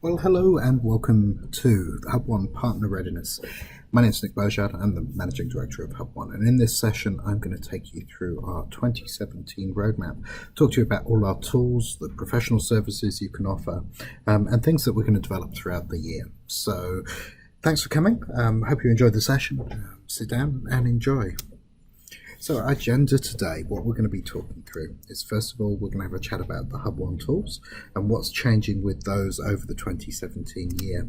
Well, hello and welcome to the HubOne Partner Readiness. My name is Nick Bergard. I'm the Managing Director of HubOne, and in this session I'm going to take you through our 2017 roadmap, talk to you about all our tools, the professional services you can offer, and things that we're going to develop throughout the year. So thanks for coming. Hope you enjoyed the session. Sit down and enjoy. So our agenda today, what we're going to be talking through is, first of all, we're going to have a chat about the HubOne tools and what's changing with those over the 2017 year.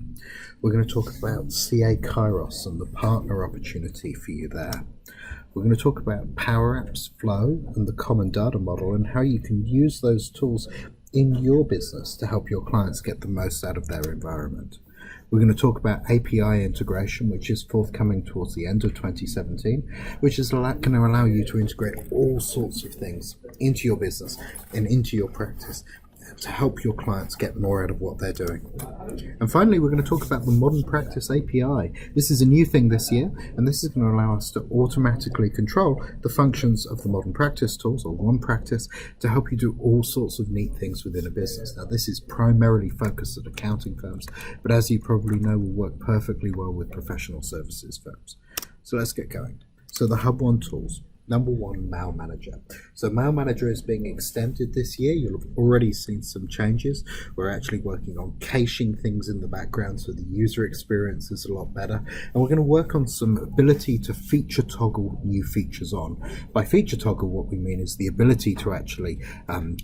We're going to talk about CA Kairos and the partner opportunity for you there. We're going to talk about Power Apps, Flow, and the common data model and how you can use those tools in your business to help your clients get the most out of their environment. We're going to talk about API integration, which is forthcoming towards the end of 2017, which is going to allow you to integrate all sorts of things into your business and into your practice to help your clients get more out of what they're doing. And finally, we're going to talk about the Modern Practice API. This is a new thing this year, and this is going to allow us to automatically control the functions of the Modern Practice tools, or One Practice, to help you do all sorts of neat things within a business. Now, this is primarily focused at accounting firms, but as you probably know, will work perfectly well with professional services firms. So let's get going. So the HubOne tools. Number one, Mail Manager. So Mail Manager is being extended this year. You'll have already seen some changes. We're actually working on caching things in the background so the user experience is a lot better. And we're going to work on some ability to feature toggle new features on. By feature toggle, what we mean is the ability to actually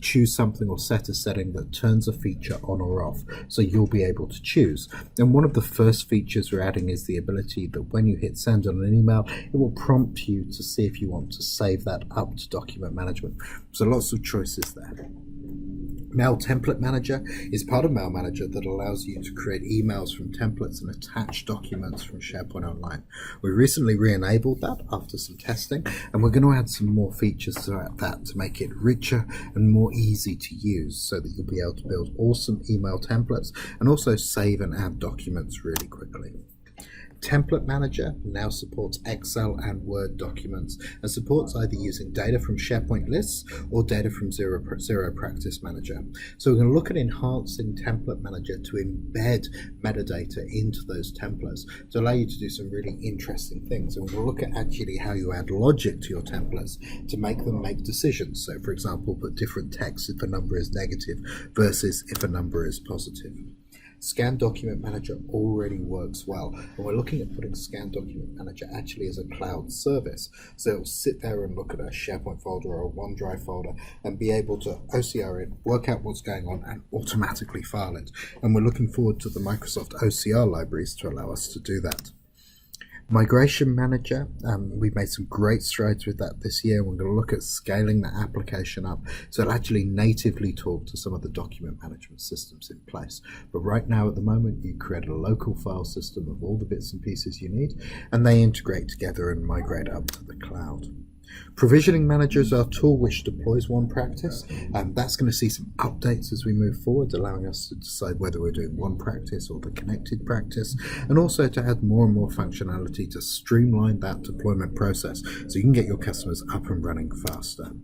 choose something or set a setting that turns a feature on or off. So you'll be able to choose. And one of the first features we're adding is the ability that when you hit send on an email, it will prompt you to see if you want to save that up to document management. So lots of choices there. Mail Template Manager is part of Mail Manager that allows you to create emails from templates and attach documents from SharePoint Online. We recently re-enabled that after some testing, and we're going to add some more features to that to make it richer and more easy to use so that you'll be able to build awesome email templates and also save and add documents really quickly. Template Manager now supports Excel and Word documents and supports either using data from SharePoint lists or data from Zero Practice Manager. So we're going to look at enhancing Template Manager to embed metadata into those templates to allow you to do some really interesting things. And we'll look at actually how you add logic to your templates to make them make decisions. So for example, put different text if a number is negative versus if a number is positive. Scan Document Manager already works well, and we're looking at putting Scan Document Manager actually as a cloud service. So it'll sit there and look at a SharePoint folder or a OneDrive folder and be able to OCR it, work out what's going on, and automatically file it. And we're looking forward to the Microsoft OCR libraries to allow us to do that. Migration Manager, we've made some great strides with that this year. We're going to look at scaling that application up so it'll actually natively talk to some of the document management systems in place. But right now at the moment, you create a local file system of all the bits and pieces you need, and they integrate together and migrate up to the cloud. Provisioning Manager is our tool which deploys One Practice. That's going to see some updates as we move forward, allowing us to decide whether we're doing One Practice or the connected practice, and also to add more and more functionality to streamline that deployment process so you can get your customers up and running faster.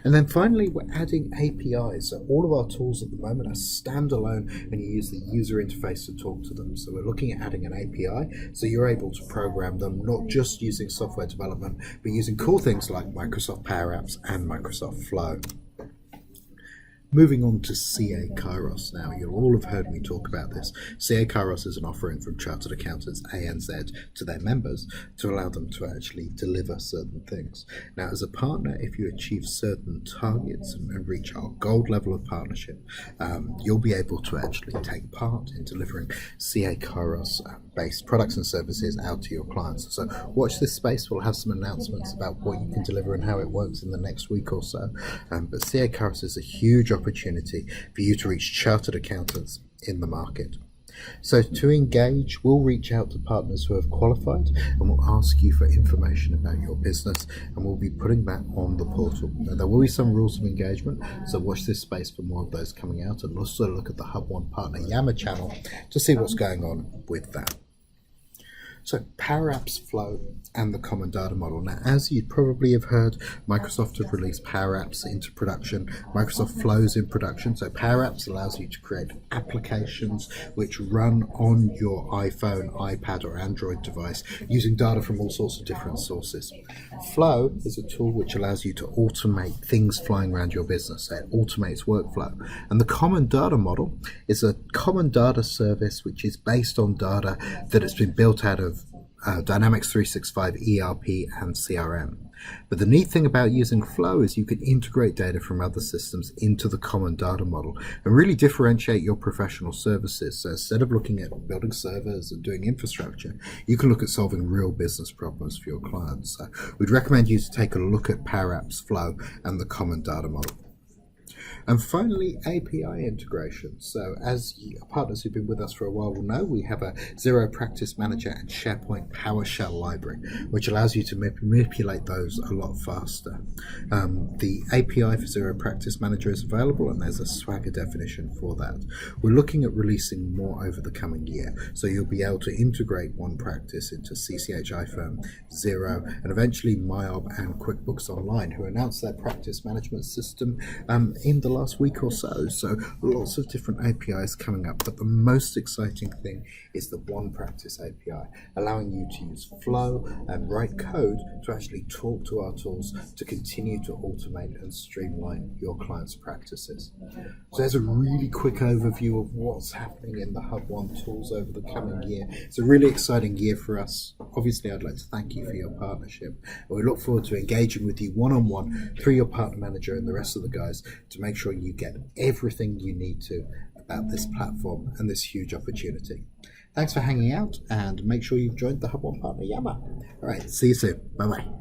And then finally, we're adding APIs. So all of our tools at the moment are standalone and you use the user interface to talk to them. So we're looking at adding an API so you're able to program them, not just using software development, but using cool things like Microsoft Power Apps and Microsoft Flow. Moving on to CA Kairos now. You'll all have heard me talk about this. CA Kairos is an offering from Chartered Accountants ANZ to their members to allow them to actually deliver certain things. Now, as a partner, if you achieve certain targets and reach our gold level of partnership, you'll be able to actually take part in delivering CA Kairos based products and services out to your clients. So watch this space. We'll have some announcements about what you can deliver and how it works in the next week or so. But CA Kairos is a huge opportunity for you to reach chartered accountants in the market. So to engage, we'll reach out to partners who have qualified and we'll ask you for information about your business, and we'll be putting that on the portal. Now, there will be some rules of engagement, so watch this space for more of those coming out, and also look at the HubOne Partner Yammer channel to see what's going on with that. So Power Apps Flow and the Common Data Model. Now, as you probably have heard, Microsoft have released Power Apps into production. Microsoft Flow's in production. So Power Apps allows you to create applications which run on your iPhone, iPad, or Android device using data from all sorts of different sources. Flow is a tool which allows you to automate things flying around your business. So it automates workflow. And the Common Data Model is a common data service which is based on data that has been built out of Dynamics 365 ERP and CRM. But the neat thing about using Flow is you can integrate data from other systems into the Common Data Model and really differentiate your professional services. So instead of looking at building servers and doing infrastructure, you can look at solving real business problems for your clients. So we'd recommend you to take a look at Power Apps Flow and the Common Data Model. And finally, API integration. So as partners who've been with us for a while will know, we have a Zero Practice Manager and SharePoint PowerShell library, which allows you to manipulate those a lot faster. The API for Zero Practice Manager is available, and there's a Swagger definition for that. We're looking at releasing more over the coming year, so you'll be able to integrate One Practice into CCH iPhone, Zero, and eventually MyOb and QuickBooks Online, who announced their practice management system in the last week or so. So lots of different APIs coming up, but the most exciting thing is the One Practice API, allowing you to use Flow and write code to actually talk to our tools to continue to automate and streamline your clients' practices. So there's a really quick overview of what's happening in the HubOne tools over the coming year. It's a really exciting year for us. Obviously, I'd like to thank you for your partnership, and we look forward to engaging with you one-on-one through your partner manager and the rest of the guys to make sure you get everything you need to about this platform and this huge opportunity. Thanks for hanging out, and make sure you've joined the HubOne Partner Yammer. All right, see you soon. Bye-bye.